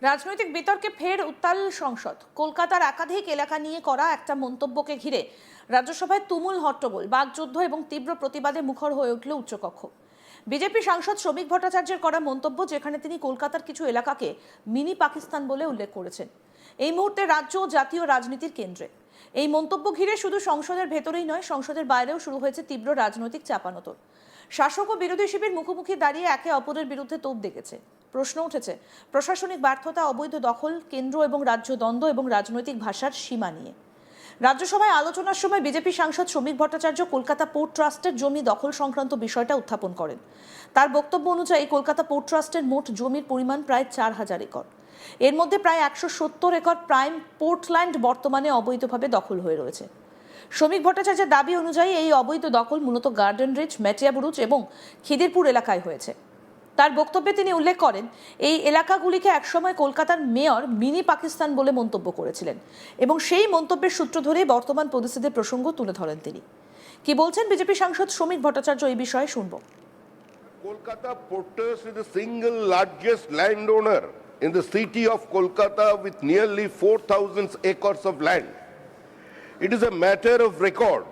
রাজনৈতিক বিতর্কে ফের উত্তাল সংসদ। কলকাতার একাধিক এলাকা নিয়ে করা একটা মন্তব্যকে ঘিরে রাজ্যসভায় তুমুল হট্টগোল, বাকযুদ্ধ এবং তীব্র প্রতিবাদে মুখর হয়ে উঠল উচ্চকক্ষ। বিজেপি সাংসদ শ্রমিক ভট্টাচার্যের করা মন্তব্য, যেখানে তিনি কলকাতার কিছু এলাকাকে মিনি পাকিস্তান বলে উল্লেখ করেছেন। এই মুহূর্তে রাজ্য ও জাতীয় রাজনীতির কেন্দ্রে এই মন্তব্য ঘিরে শুধু সংসদের ভেতরেই নয়, সংসদের বাইরেও শুরু হয়েছে তীব্র রাজনৈতিক চাপানোতর। শাসক ও বিরোধী শিবির মুখোমুখি দাঁড়িয়ে একে অপরের বিরুদ্ধে তোপ দেখেছে। প্রশ্ন উঠেছে প্রশাসনিক ব্যর্থতা, অবৈধ দখল, কেন্দ্র এবং রাজ্য দ্বন্দ্ব এবং রাজনৈতিক ভাষার সীমা নিয়ে। রাজ্যসভায় আলোচনার সময় বিজেপি সাংসদ শ্রমিক ভট্টাচার্য কলকাতা পোর্ট ট্রাস্টের জমি দখল সংক্রান্ত বিষয়টা উত্থাপন করেন। তার বক্তব্য অনুযায়ী কলকাতা পোর্ট ট্রাস্টের মোট জমির পরিমাণ প্রায় 4000 একর। এর মধ্যে প্রায় 170 একর প্রাইম পোর্টল্যান্ড বর্তমানে অবৈধভাবে দখল হয়ে রয়েছে। শ্রমিক ভট্টাচার্যের দাবি অনুযায়ী এই অবৈধ দখল মূলত গার্ডেন রিচ, মেটিয়াবুরুজ এবং খিদিরপুর এলাকায় হয়েছে। তার বক্তব্যে তিনি উল্লেখ করেন, এই এলাকাগুলিকে একসময় কলকাতার মেয়র মিনি পাকিস্তান বলে মন্তব্য করেছিলেন এবং সেই মন্তব্যের সূত্র ধরে বর্তমান পরিস্থিতির প্রসঙ্গ তুলে ধরেন তিনি। কি বলছেন বিজেপি সাংসদ শ্রমিক ভট্টাচার্য এই বিষয়ে শুনব। Kolkata Port Trust is the single largest landowner in the city of Kolkata with nearly 4,000 acres of land. It is a matter of record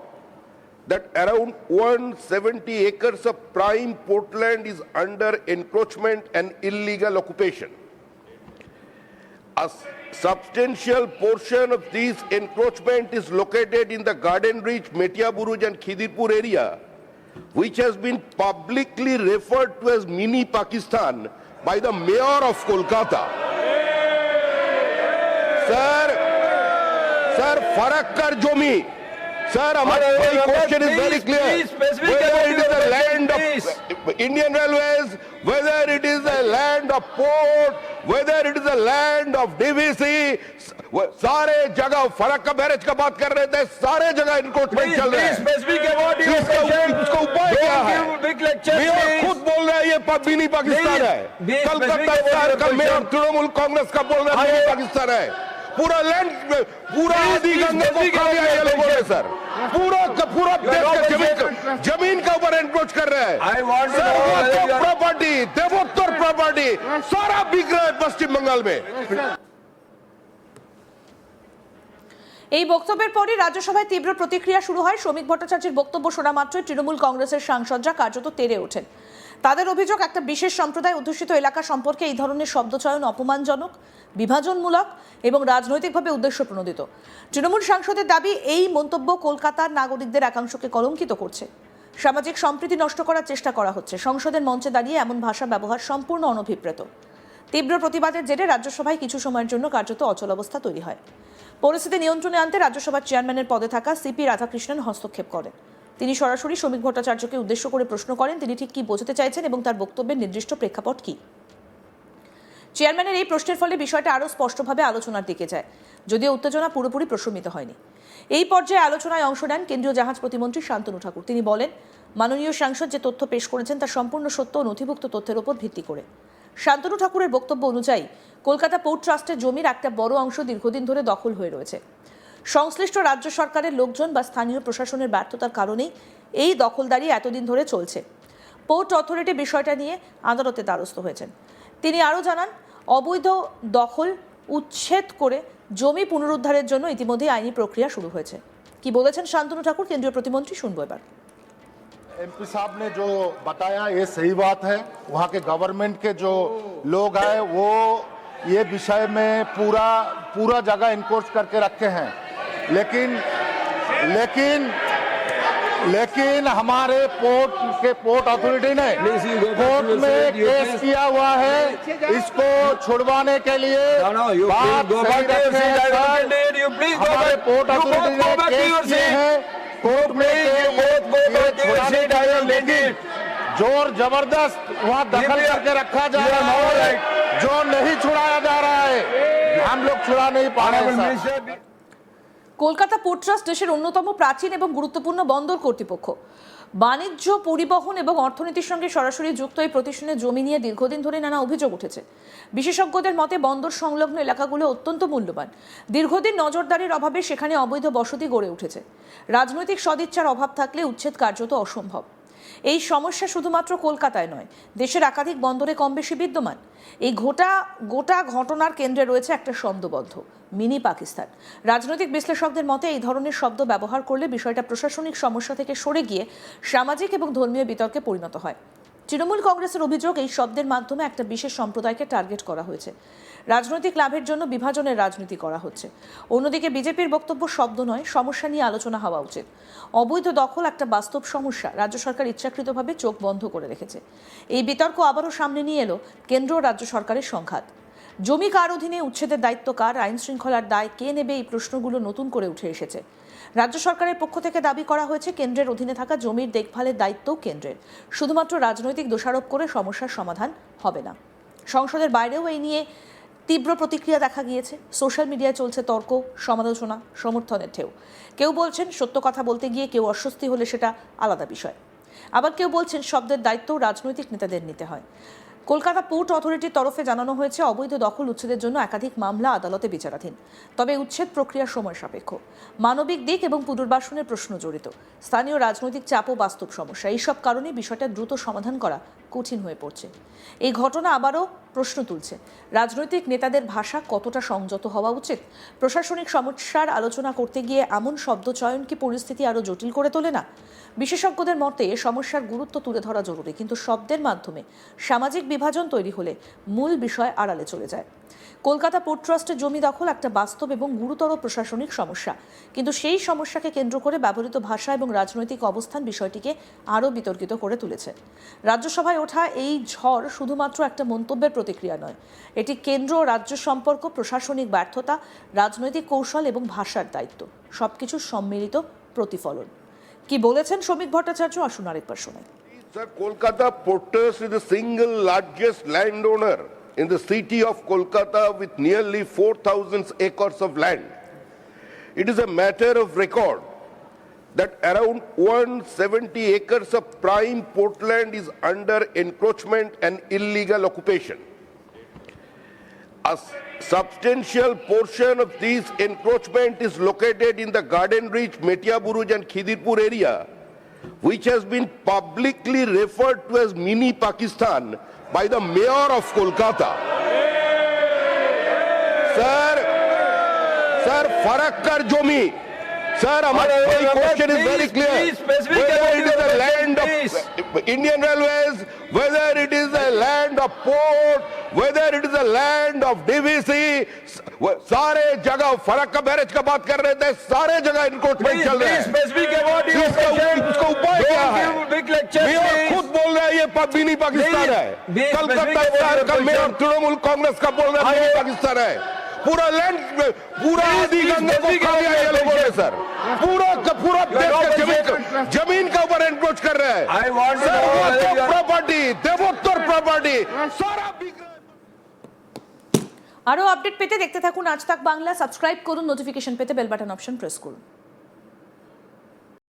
that around 170 acres of prime portland is under encroachment and illegal occupation. A substantial portion of this encroachment is located in the Garden Reach, Metiaburuj and Khidirpur area, which has been publicly referred to as mini Pakistan by the mayor of Kolkata. Sir, Farakar Jomi. Sir, our question is very clear. Whether it is a land of Indian Railways, whether it is a land of port, whether it is a land of DVC, सारे जगह फरक का barrage का बात कर रहे थे, सारे जगह इनक्रोचमेंट चल रहा है। इसका उपाय क्या है? मेयर खुद बोल रहा है ये मिनी पाकिस्तान है। कलकत्ता शहर का मेयर तृणमूल कांग्रेस का बोल रहा है मिनी पाकिस्तान है। पूरा लैंड, पूरा आदि गंगा को खा लिया ये लोगों ने सर। पूरा देश का जमीन का ऊपर एनक्रोच कर रहे हैं। प्रॉपर्टी, देवोत्तर प्रॉपर्टी सारा बिक रहा है पश्चिम बंगाल में। এই বক্তব্যের পরই রাজ্যসভায় তীব্র প্রতিক্রিয়া শুরু হয়। শ্রমিক ভট্টাচার্যের বক্তব্য শোনা মাত্রই তৃণমূল কংগ্রেসের সাংসদরা কার্যত তেড়ে ওঠেন। তাদের অভিযোগ, একটা বিশেষ সম্প্রদায় অধ্যুষিত এলাকা সম্পর্কে এই ধরনের শব্দচয়ন অপমানজনক, বিভাজনমূলক এবং রাজনৈতিকভাবে উদ্দেশ্য প্রণোদিত। তৃণমূল সাংসদের দাবি, এই মন্তব্য কলকাতার নাগরিকদের একাংশকে কলঙ্কিত করছে, সামাজিক সম্প্রীতি নষ্ট করার চেষ্টা করা হচ্ছে। সংসদের মঞ্চে দাঁড়িয়ে এমন ভাষা ব্যবহার সম্পূর্ণ অনভিপ্রেত। তীব্র প্রতিবাদের জেরে রাজ্যসভায় কিছু সময়ের জন্য কার্যত অচলাবস্থা তৈরি হয়। পরিস্থিতি নিয়ন্ত্রণে আনতে রাজ্যসভার চেয়ারম্যানের পদে থাকা সিপি রাধাকৃষ্ণন হস্তক্ষেপ করেন। তিনি সরাসরি শ্রমিক ভট্টাচার্যকে উদ্দেশ্য করে প্রশ্ন করেন, তিনি ঠিক কি বোঝাতে চাইছেন এবং তার বক্তব্যের নির্দিষ্ট প্রেক্ষাপট কি। চেয়ারম্যানের এই প্রশ্নের ফলে বিষয়টা আরও স্পষ্টভাবে আলোচনার দিকে যায়, যদিও উত্তেজনা পুরোপুরি প্রশমিত হয়নি। এই পর্যায়ে আলোচনায় অংশ নেন কেন্দ্রীয় জাহাজ প্রতিমন্ত্রী শান্তনু ঠাকুর। তিনি বলেন, মাননীয় সাংসদ যে তথ্য পেশ করেছেন তা সম্পূর্ণ সত্য ও নথিভুক্ত তথ্যের উপর ভিত্তি করে। শান্তনু ঠাকুরের বক্তব্য অনুযায়ী কলকাতা পোর্ট ট্রাস্টের জমির একটা বড় অংশ দীর্ঘদিন ধরে দখল হয়ে রয়েছে। সংশ্লিষ্ট রাজ্য সরকারের লোকজন বা স্থানীয় প্রশাসনের ব্যর্থতার কারণেই এই দখলদারি এতদিন ধরে চলছে। পোর্ট অথরিটি বিষয়টা নিয়ে আদালতে দ্বারস্থ হয়েছেন। তিনি আরও জানান, অবৈধ দখল উচ্ছেদ করে জমি পুনরুদ্ধারের জন্য ইতিমধ্যে আইনি প্রক্রিয়া শুরু হয়েছে। কি বলেছেন শান্তনু ঠাকুর, কেন্দ্রীয় প্রতিমন্ত্রী, শুনবো এবার। एमपी साहब ने जो बताया ये सही बात है। वहाँ के गवर्नमेंट के जो लोग हैं वो ये विषय में पूरा जगह इनक्रोच करके रखे हैं, लेकिन हमारे पोर्ट अथॉरिटी ने कोर्ट में केस किया हुआ है। इसको छुड़वाने के लिए हमारे पोर्ट अथॉरिटी ने केस किए हैं कोर्ट में, लेकिन जोर जबरदस्त वहाँ दखल करके रखा जा रहा है, जो नहीं छुड़ाया जा रहा है। हम लोग छुड़ा नहीं पा रहे हैं। কলকাতা পোর্ট ট্রাস্ট দেশের অন্যতম প্রাচীন এবং গুরুত্বপূর্ণ বন্দর কর্তৃপক্ষ। বাণিজ্য, পরিবহন এবং অর্থনীতির সঙ্গে সরাসরি যুক্ত এই প্রতিষ্ঠানের জমি নিয়ে দীর্ঘদিন ধরে নানা অভিযোগ উঠেছে। বিশেষজ্ঞদের মতে বন্দর সংলগ্ন এলাকাগুলো অত্যন্ত মূল্যবান। দীর্ঘদিন নজরদারির অভাবে সেখানে অবৈধ বসতি গড়ে উঠেছে। রাজনৈতিক সদিচ্ছার অভাব থাকলে উচ্ছেদ কার্যত অসম্ভব। এই সমস্যা শুধুমাত্র কলকাতায় নয়, দেশের একাধিক বন্দরে কম বেশি বিদ্যমান। এই গোটা ঘটনার কেন্দ্রে রয়েছে একটা শব্দবদ্ধ মিনি পাকিস্তান। রাজনৈতিক বিশ্লেষকদের মতে এই ধরনের শব্দ ব্যবহার করলে বিষয়টা প্রশাসনিক সমস্যা থেকে সরে গিয়ে সামাজিক এবং ধর্মীয় বিতর্কে পরিণত হয়। তৃণমূল কংগ্রেসের অভিযোগ, এই শব্দের মাধ্যমে একটা বিশেষ সম্প্রদায়কে টার্গেট করা হয়েছে, রাজনৈতিক লাভের জন্য বিভাজনের রাজনীতি করা হচ্ছে। অন্যদিকে বিজেপির বক্তব্য শব্দ নয়, সমস্যা নিয়ে আলোচনা হওয়া উচিত। অবৈধ দখল একটা বাস্তব সমস্যা, রাজ্য সরকার ইচ্ছাকৃতভাবে চোখ বন্ধ করে রেখেছে। এই বিতর্ক আবারও সামনে নিয়ে এলো কেন্দ্র ও রাজ্য সরকারের সংঘাত। জমি কার অধীনে, উচ্ছেদের দায়িত্ব কার, আইন শৃঙ্খলার দায় কে নেবে, এই প্রশ্নগুলো নতুন করে উঠে এসেছে। রাজ্য সরকারের পক্ষ থেকে দাবি করা হয়েছে কেন্দ্রের অধীনে থাকা জমির দেখভালের দায়িত্বও কেন্দ্রের। শুধুমাত্র রাজনৈতিক দোষারোপ করে সমস্যার সমাধান হবে না। সংসদের বাইরেও এই নিয়ে তীব্র প্রতিক্রিয়া দেখা গিয়েছে। সোশ্যাল মিডিয়ায় চলছে তর্ক, সমালোচনা, সমর্থনের ঢেউ। কেউ বলছেন সত্য কথা বলতে গিয়ে কেউ অস্বস্তি হলে সেটা আলাদা বিষয়, আবার কেউ বলছেন শব্দের দায়িত্ব রাজনৈতিক নেতাদের নিতে হয়। কলকাতা পোর্ট অথরিটির তরফে জানানো হয়েছে অবৈধ দখল উচ্ছেদের জন্য একাধিক মামলা আদালতে বিচারাধীন। তবে উচ্ছেদ প্রক্রিয়া সময় সাপেক্ষ, মানবিক দিক এবং পুনর্বাসনের প্রশ্ন জড়িত, স্থানীয় রাজনৈতিক চাপ ও বাস্তব সমস্যা, এইসব কারণে বিষয়টা দ্রুত সমাধান করা কঠিন হয়ে পড়ছে। এই ঘটনা আবারও প্রশ্ন তুলছে, রাজনৈতিক নেতাদের ভাষা কতটা সংযত হওয়া উচিত। প্রশাসনিক সমস্যার আলোচনা করতে গিয়ে এমন শব্দচয়ন কি পরিস্থিতি আরও জটিল করে তোলে না? বিশেষজ্ঞদের মতে সমস্যার গুরুত্ব তুলে ধরা জরুরি, কিন্তু শব্দের মাধ্যমে সামাজিক বিভাজন তৈরি হলে মূল বিষয় আড়ালে চলে যায়। কলকাতা পোর্ট ট্রাস্টের জমি দখল একটা বাস্তব এবং গুরুতর প্রশাসনিক সমস্যা, কিন্তু সেই সমস্যাকে কেন্দ্র করে ব্যবহৃত ভাষা এবং রাজনৈতিক অবস্থান বিষয়টিকে আরও বিতর্কিত করে তুলেছে। রাজ্যসভায় ওঠা এই ঝড় শুধুমাত্র একটা মন্তব্যের প্রতিক্রিয়া নয়, এটি কেন্দ্র ও রাজ্য সম্পর্ক, প্রশাসনিক ব্যর্থতা, রাজনৈতিক কৌশল এবং ভাষার দায়িত্ব সবকিছুর সম্মিলিত প্রতিফলন। কি বলেছেন শ্রমিক ভট্টাচার্য, আসুন আরেকবার শোনাই। Sir, Kolkata Port Trust is the single largest landowner in the city of Kolkata with nearly 4,000 acres of land. It is a matter of record that around 170 acres of prime portland is under encroachment and illegal occupation. A substantial portion of this encroachment is located in the Garden Reach, Metia Buruj and Khidirpur area, which has been publicly referred to as mini Pakistan by the mayor of Kolkata. Sir, Farakkar Jomi. Sir, my question is very clear. Whether it is a land of Indian Railways, whether it is a land of port, whether it is a land of DVC, सारे जगह Farakka barrage का बात कर रहे थे, सारे जगह encroachment चल रहा है। इसका उपाय क्या है? मेयर खुद बोल रहा है ये मिनी पाकिस्तान है। कलकत्ता शहर का मेयर तृणमूल कांग्रेस का बोल रहा है मिनी पाकिस्तान है। पूरा लैंड, पूरा आदि गंगा को खा गया ये लोगों ने सर। पूरा देश का जमीन का ऊपर एनक्रोच कर रहे हैं। प्रॉपर्टी, देवोत्तर प्रॉपर्टी सारा আরও আপডেট পেতে দেখতে থাকুন আজ তাক বাংলা। সাবস্ক্রাইব করুন, নোটিফিকেশন পেতে বেল বাটন অপশন প্রেস করুন।